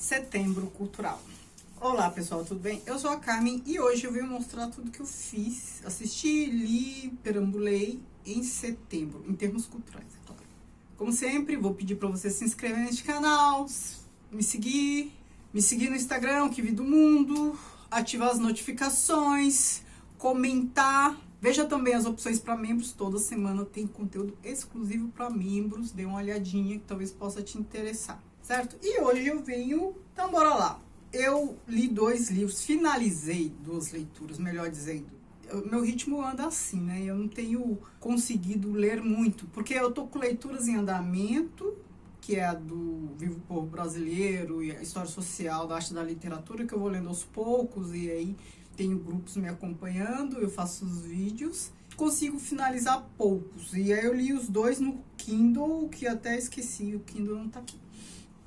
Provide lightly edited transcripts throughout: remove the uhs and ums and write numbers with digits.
Setembro Cultural. Olá pessoal, tudo bem? Eu sou a Carmen e hoje eu venho mostrar tudo que eu fiz, assisti, li, perambulei em setembro, em termos culturais, é claro. Como sempre, vou pedir para você se inscrever neste canal, me seguir no Instagram, Que Vi do Mundo, ativar as notificações, comentar. Veja também as opções para membros, toda semana tem conteúdo exclusivo para membros, dê uma olhadinha que talvez possa te interessar, certo? E hoje eu venho, então bora lá. Eu li 2 livros, finalizei 2 leituras, melhor dizendo. Meu ritmo anda assim, né? Eu não tenho conseguido ler muito, porque eu tô com leituras em andamento, que é a do Vivo Povo Brasileiro e a História Social da Arte da Literatura, que eu vou lendo aos poucos, e aí tenho grupos me acompanhando, eu faço os vídeos. Consigo finalizar poucos, e aí eu li os 2 no Kindle, que até esqueci, o Kindle não tá aqui.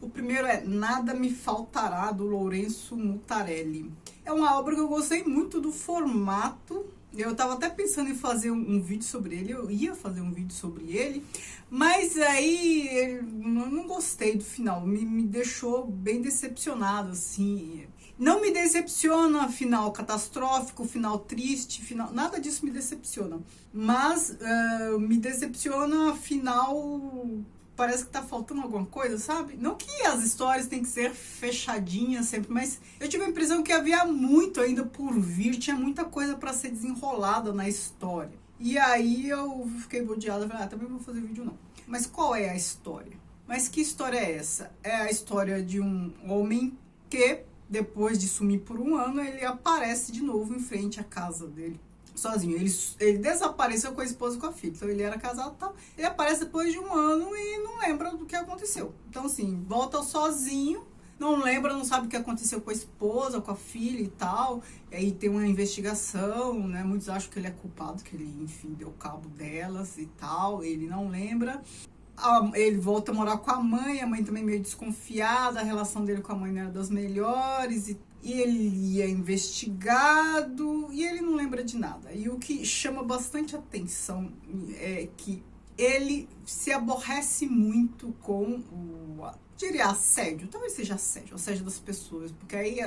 O primeiro é Nada Me Faltará, do Lourenço Mutarelli. É uma obra que eu gostei muito do formato. Eu tava até pensando em fazer um vídeo sobre ele, eu ia fazer um vídeo sobre ele, mas aí eu não gostei do final, me deixou bem decepcionado, assim. Não me decepciona final catastrófico, final triste, final, nada disso me decepciona, mas me decepciona final... Parece que tá faltando alguma coisa, sabe? Não que as histórias têm que ser fechadinhas sempre, mas eu tive a impressão que havia muito ainda por vir, tinha muita coisa para ser desenrolada na história. E aí eu fiquei bodeada, falei, também não vou fazer vídeo não. Mas qual é a história? Mas que história é essa? É a história de um homem que, depois de sumir por um ano, ele aparece de novo em frente à casa dele. Sozinho, ele desapareceu com a esposa e com a filha, então ele era casado e tal, ele aparece depois de um ano e não lembra do que aconteceu, então assim, volta sozinho, não lembra, não sabe o que aconteceu com a esposa, com a filha e tal, e aí tem uma investigação, né, muitos acham que ele é culpado, que ele, enfim, deu cabo delas e tal, ele não lembra. Ele volta a morar com a mãe também meio desconfiada, a relação dele com a mãe não era das melhores, e ele é investigado e ele não lembra de nada. E o que chama bastante atenção é que ele se aborrece muito com diria assédio, talvez seja assédio das pessoas, porque aí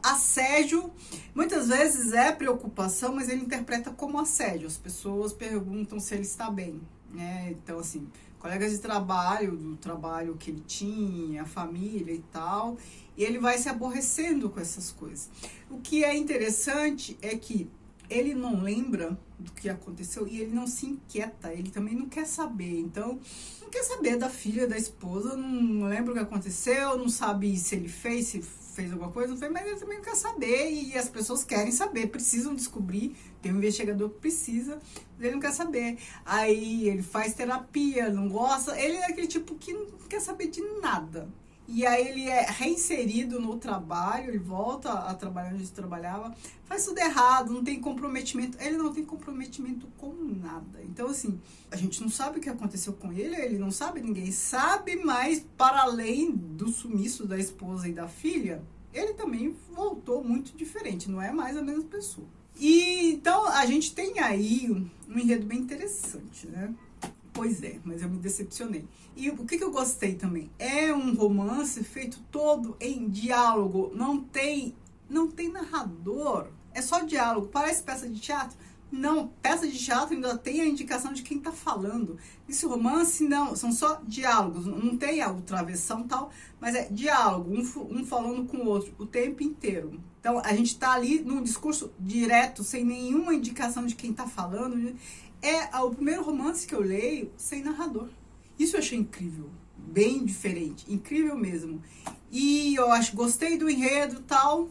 assédio muitas vezes é preocupação, mas ele interpreta como assédio. As pessoas perguntam se ele está bem, né? Então assim, colegas de trabalho, do trabalho que ele tinha, a família e tal, e ele vai se aborrecendo com essas coisas. O que é interessante é que ele não lembra do que aconteceu e ele não se inquieta, ele também não quer saber. Então, não quer saber da filha, da esposa, não lembra o que aconteceu, não sabe se ele fez, se fez alguma coisa, não fez, mas ele também não quer saber e as pessoas querem saber, precisam descobrir, tem um investigador que precisa, mas ele não quer saber. Aí ele faz terapia, não gosta, ele é aquele tipo que não quer saber de nada. E aí ele é reinserido no trabalho, ele volta a trabalhar onde ele trabalhava, faz tudo errado, não tem comprometimento, ele não tem comprometimento com nada. Então assim, a gente não sabe o que aconteceu com ele não sabe, ninguém sabe, mas para além do sumiço da esposa e da filha, ele também voltou muito diferente, não é mais a mesma pessoa. E então a gente tem aí um enredo bem interessante, né? Pois é, mas eu me decepcionei. E o que eu gostei também? É um romance feito todo em diálogo. Não tem narrador. É só diálogo. Parece peça de teatro? Não, peça de teatro ainda tem a indicação de quem tá falando. Esse romance não, são só diálogos. Não tem a travessão e tal, mas é diálogo, um falando com o outro o tempo inteiro. Então a gente tá ali num discurso direto, sem nenhuma indicação de quem tá falando. É o primeiro romance que eu leio sem narrador. Isso eu achei incrível, bem diferente, incrível mesmo. E eu gostei do enredo e tal,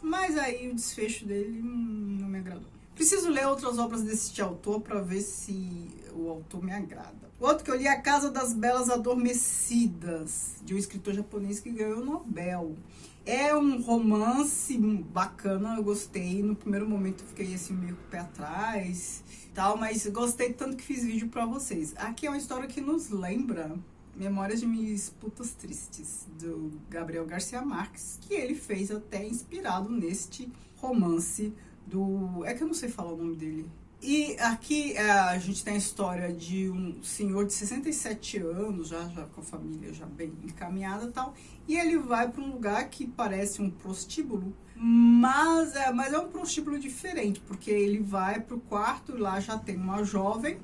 mas aí o desfecho dele não me agradou. Preciso ler outras obras desse autor para ver se o autor me agrada. O outro que eu li é A Casa das Belas Adormecidas, de um escritor japonês que ganhou o Nobel. É um romance bacana, eu gostei. No primeiro momento eu fiquei assim meio com o pé atrás, tal, mas gostei tanto que fiz vídeo pra vocês. Aqui é uma história que nos lembra Memórias de Minhas Putas Tristes, do Gabriel Garcia Marques, que ele fez até inspirado neste romance do... É que eu não sei falar o nome dele. E aqui a gente tem a história de um senhor de 67 anos, já com a família já bem encaminhada e tal, e ele vai para um lugar que parece um prostíbulo, mas é um prostíbulo diferente, porque ele vai para o quarto e lá já tem uma jovem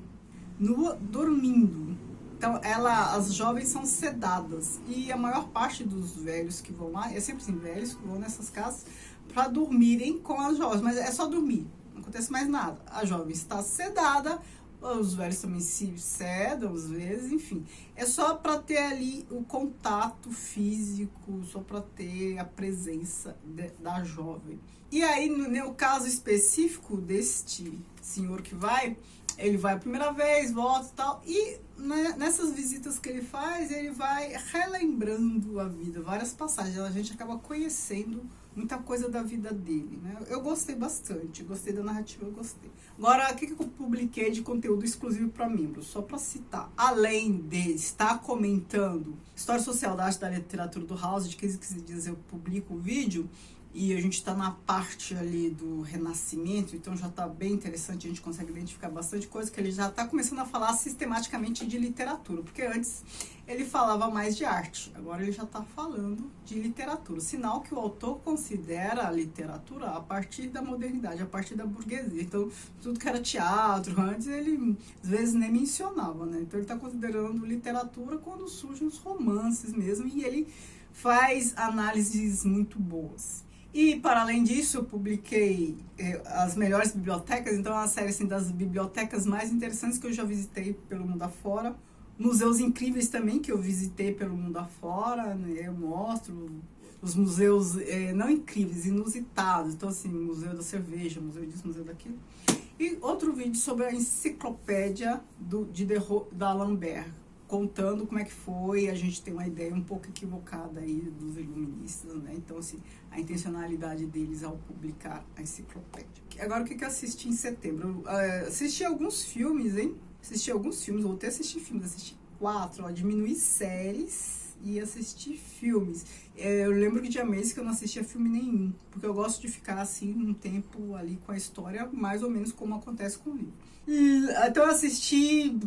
nua dormindo. Então, as jovens são sedadas, e a maior parte dos velhos que vão lá, é sempre assim, velhos que vão nessas casas para dormirem com as jovens, mas é só dormir. Não acontece mais nada. A jovem está sedada, os velhos também se sedam às vezes, enfim. É só para ter ali o contato físico, só para ter a presença da jovem. E aí, no caso específico deste senhor que vai, ele vai a primeira vez, volta e tal, e nessas visitas que ele faz, ele vai relembrando a vida, várias passagens, a gente acaba conhecendo muita coisa da vida dele, né? Eu gostei bastante, gostei da narrativa, eu gostei. Agora, o que eu publiquei de conteúdo exclusivo para membros? Só para citar, além de estar comentando História Social da Arte da Literatura do House, de 15 em 15 dias eu publico o vídeo, e a gente está na parte ali do Renascimento, então já está bem interessante, a gente consegue identificar bastante coisa, que ele já está começando a falar sistematicamente de literatura, porque antes ele falava mais de arte, agora ele já está falando de literatura, sinal que o autor considera a literatura a partir da modernidade, a partir da burguesia. Então, tudo que era teatro antes, ele às vezes nem mencionava, né? Então ele está considerando literatura quando surgem os romances mesmo, e ele faz análises muito boas. E, para além disso, eu publiquei as melhores bibliotecas, então é uma série assim, das bibliotecas mais interessantes que eu já visitei pelo mundo afora. Museus incríveis também que eu visitei pelo mundo afora, né? Eu mostro os museus não incríveis, inusitados. Então, assim, Museu da Cerveja, Museu disso, Museu daquilo. E outro vídeo sobre a enciclopédia da Lambert, contando como é que foi. A gente tem uma ideia um pouco equivocada aí dos iluministas, né? Então, assim, a intencionalidade deles ao publicar a enciclopédia. Agora, o que eu assisti em setembro? Assisti alguns filmes, hein? Voltei a assistir filmes, assisti 4, diminuí séries e assisti filmes. Eu lembro que tinha meses que eu não assistia filme nenhum, porque eu gosto de ficar, assim, um tempo ali com a história, mais ou menos como acontece com o livro. Então eu assisti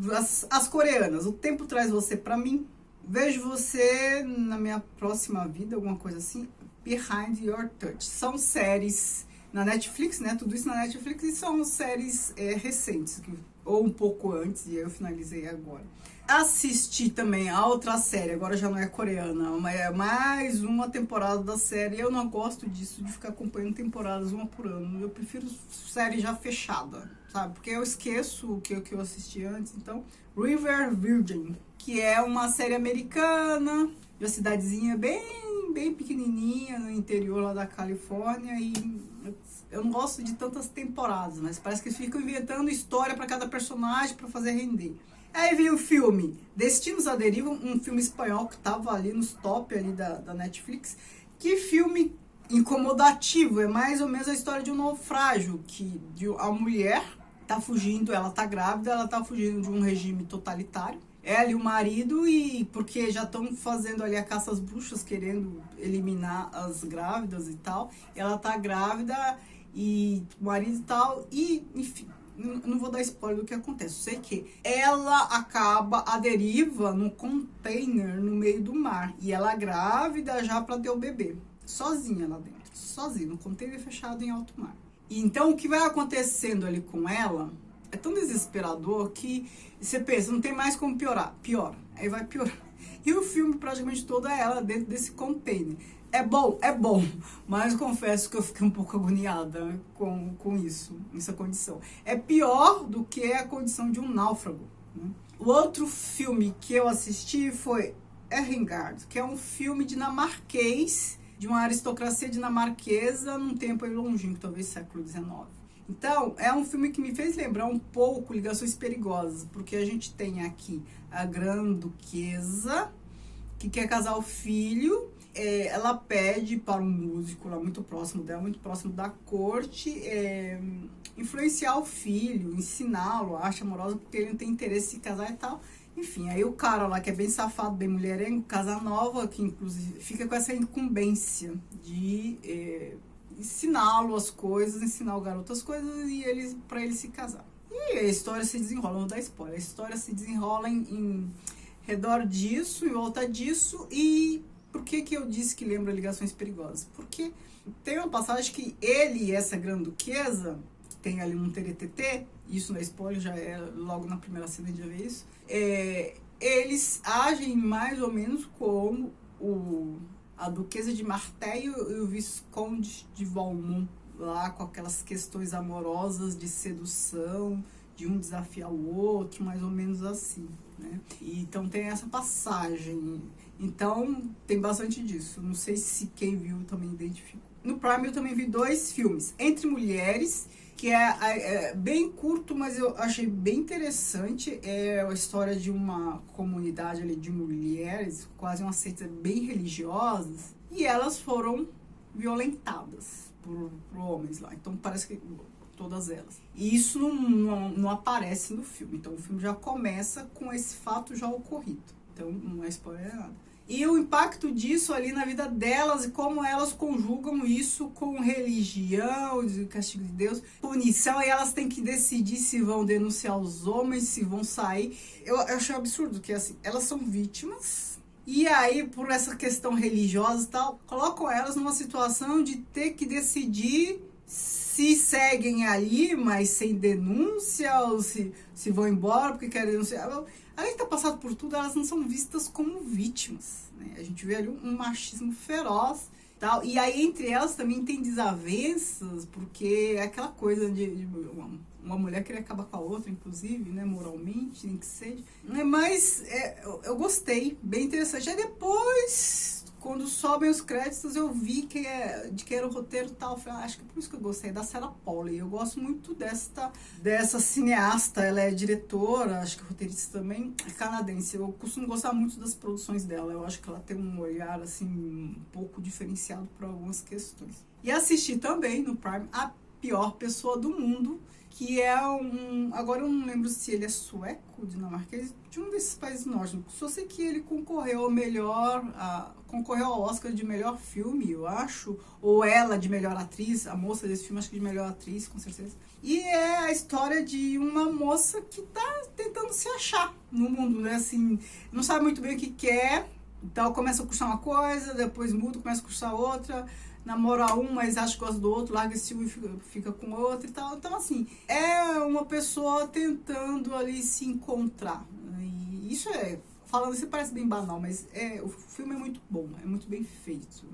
as coreanas, O Tempo Traz Você Pra Mim, Vejo Você na Minha Próxima Vida, alguma coisa assim, Behind Your Touch. São séries na Netflix, né? Tudo isso na Netflix, e são séries recentes, ou um pouco antes, e eu finalizei agora. Assisti também a outra série, agora já não é coreana, mas é mais uma temporada da série. Eu não gosto disso, de ficar acompanhando temporadas uma por ano. Eu prefiro série já fechada, sabe? Porque eu esqueço o que eu assisti antes. Então, River Virgin, que é uma série americana, de uma cidadezinha bem pequenininha, no interior lá da Califórnia, e eu não gosto de tantas temporadas, mas parece que eles ficam inventando história para cada personagem para fazer render. Aí veio o filme Destinos à Deriva, um filme espanhol que tava ali nos top ali da Netflix. Que filme incomodativo, é mais ou menos a história de um naufrágio, a mulher tá fugindo, ela tá grávida, ela tá fugindo de um regime totalitário. Ela e o marido, e porque já estão fazendo ali a caça às bruxas, querendo eliminar as grávidas e tal. Ela tá grávida e o marido e tal, e enfim, não vou dar spoiler do que acontece. Eu sei que ela acaba à deriva num container no meio do mar, e ela grávida já para ter o bebê, sozinha lá dentro, sozinha, no container fechado em alto mar. E então o que vai acontecendo ali com ela é tão desesperador que você pensa, não tem mais como piorar. Piora. Aí vai piorar. E o filme praticamente todo é ela dentro desse container. É bom, mas confesso que eu fiquei um pouco agoniada com isso, essa condição. É pior do que a condição de um náufrago, né? O outro filme que eu assisti foi Erringard, que é um filme dinamarquês, de uma aristocracia dinamarquesa num tempo aí longínquo, talvez século XIX. Então, é um filme que me fez lembrar um pouco Ligações Perigosas, porque a gente tem aqui a Grã-Duquesa, que quer casar o filho. Ela pede para um músico lá muito próximo dela, muito próximo da corte, influenciar o filho, ensiná-lo a arte amorosa, porque ele não tem interesse em se casar e tal. Enfim, aí o cara lá, que é bem safado, bem mulherengo, casa nova, que inclusive fica com essa incumbência de ensiná-lo as coisas, ensinar o garoto as coisas, e para ele se casar. E a história se desenrola, não vou dar spoiler, a história se desenrola em redor disso, em volta disso. E por que que eu disse que lembra Ligações Perigosas? Porque tem uma passagem que ele e essa grande-duquesa, tem ali um teretetê, isso não é spoiler, já é logo na primeira cena de ver isso, eles agem mais ou menos como a duquesa de Martello e o visconde de Valmont, lá com aquelas questões amorosas de sedução, de um desafiar o outro, mais ou menos assim, né? E, então tem essa passagem, então tem bastante disso, não sei se quem viu também identificou. No Prime eu também vi 2 filmes, Entre Mulheres, que é bem curto, mas eu achei bem interessante. É a história de uma comunidade ali de mulheres, quase uma seita bem religiosas, e elas foram violentadas por homens lá. Então parece que todas elas. E isso não aparece no filme. Então o filme já começa com esse fato já ocorrido. Então não é spoiler nada. E o impacto disso ali na vida delas e como elas conjugam isso com religião, de castigo de Deus, punição, e elas têm que decidir se vão denunciar os homens, se vão sair. Eu achei absurdo que assim, elas são vítimas, e aí por essa questão religiosa e tal, colocam elas numa situação de ter que decidir se seguem ali, mas sem denúncia, ou se vão embora porque querem denunciar. Além de ter passado por tudo, elas não são vistas como vítimas, né? A gente vê ali um machismo feroz, tal. E aí entre elas também tem desavenças, porque é aquela coisa de uma mulher querer acabar com a outra, inclusive, né, moralmente, nem que seja. Mas eu gostei, bem interessante. Aí depois, quando sobem os créditos, eu vi de que era o roteiro tal. Eu falei, acho que é por isso que eu gostei, da Sarah Polley. Eu gosto muito dessa cineasta. Ela é diretora, acho que roteirista também, é canadense. Eu costumo gostar muito das produções dela. Eu acho que ela tem um olhar, assim, um pouco diferenciado para algumas questões. E assisti também, no Prime, A Pior Pessoa do Mundo, que é agora eu não lembro se ele é sueco, dinamarquês, de um desses países nórdicos. Só sei que ele concorreu ao Oscar de melhor filme, eu acho, ou ela de melhor atriz, a moça desse filme acho que de melhor atriz, com certeza. E é a história de uma moça que tá tentando se achar no mundo, né, assim, não sabe muito bem o que quer, então começa a cursar uma coisa, depois muda, começa a cursar outra, namora um, mas acha que gosta do outro, larga esse um e fica com outro e tal. Então, assim, é uma pessoa tentando ali se encontrar. E isso falando assim, parece bem banal, mas o filme é muito bom, é muito bem feito.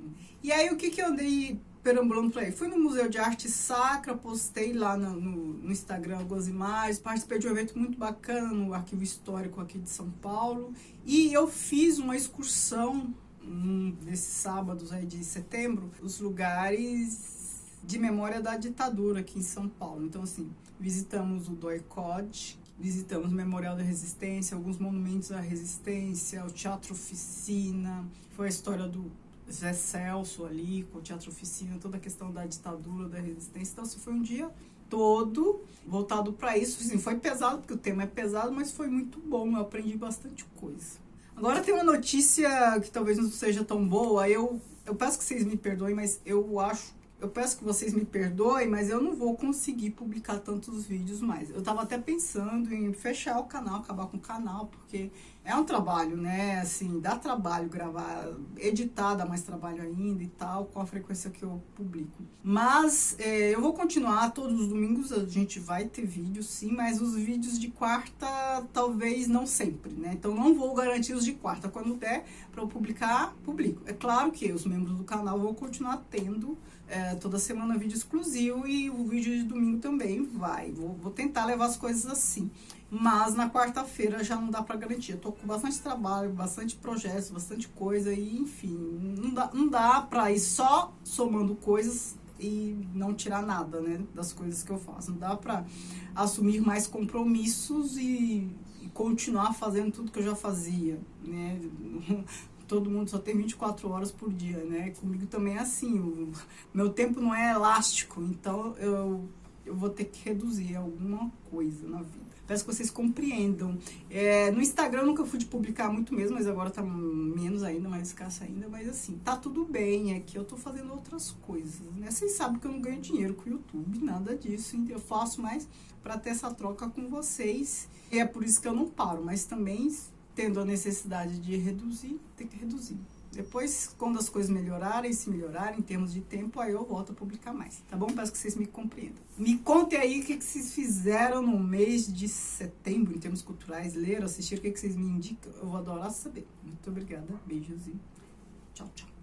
E aí, o que eu andei perambulando por aí? Fui no Museu de Arte Sacra, postei lá no Instagram algumas imagens, participei de um evento muito bacana no Arquivo Histórico aqui de São Paulo, e eu fiz uma excursão desses sábados aí de setembro, os lugares de memória da ditadura aqui em São Paulo. Então, assim, visitamos o DOI-CODE, visitamos o Memorial da Resistência, alguns monumentos à resistência, o Teatro Oficina, foi a história do Zé Celso ali, com o Teatro Oficina, toda a questão da ditadura, da resistência. Então, assim, foi um dia todo voltado para isso. Assim, foi pesado, porque o tema é pesado, mas foi muito bom, eu aprendi bastante coisa. Agora tem uma notícia que talvez não seja tão boa. Eu peço que vocês me perdoem, mas eu peço que vocês me perdoem, mas eu não vou conseguir publicar tantos vídeos mais. Eu tava até pensando em fechar o canal, acabar com o canal, porque é um trabalho, né? Assim, dá trabalho gravar, editar dá mais trabalho ainda e tal, com a frequência que eu publico. Mas eu vou continuar, todos os domingos a gente vai ter vídeo, sim, mas os vídeos de quarta talvez não sempre, né? Então não vou garantir os de quarta. Quando der para eu publicar, publico. É claro que os membros do canal vão continuar tendo toda semana vídeo exclusivo, e o vídeo de domingo também vai. Vou tentar levar as coisas assim. Mas na quarta-feira já não dá para garantir. Eu tô com bastante trabalho, bastante projetos, bastante coisa, e enfim, não dá para ir só somando coisas e não tirar nada, né, das coisas que eu faço. Não dá para assumir mais compromissos e continuar fazendo tudo que eu já fazia, né? Todo mundo só tem 24 horas por dia, né? Comigo também é assim, meu tempo não é elástico, então eu eu vou ter que reduzir alguma coisa na vida. Peço que vocês compreendam. No Instagram eu nunca fui de publicar muito mesmo, mas agora tá menos ainda, mais escasso ainda. Mas assim, tá tudo bem, é que eu tô fazendo outras coisas, né? Vocês sabem que eu não ganho dinheiro com o YouTube, nada disso. Então eu faço mais para ter essa troca com vocês. E é por isso que eu não paro, mas também tendo a necessidade de reduzir, tem que reduzir. Depois, quando as coisas melhorarem, se melhorarem em termos de tempo, aí eu volto a publicar mais, tá bom? Peço que vocês me compreendam. Me contem aí o que vocês fizeram no mês de setembro, em termos culturais, leram, assistiram, o que vocês me indicam. Eu vou adorar saber. Muito obrigada, beijos e tchau, tchau.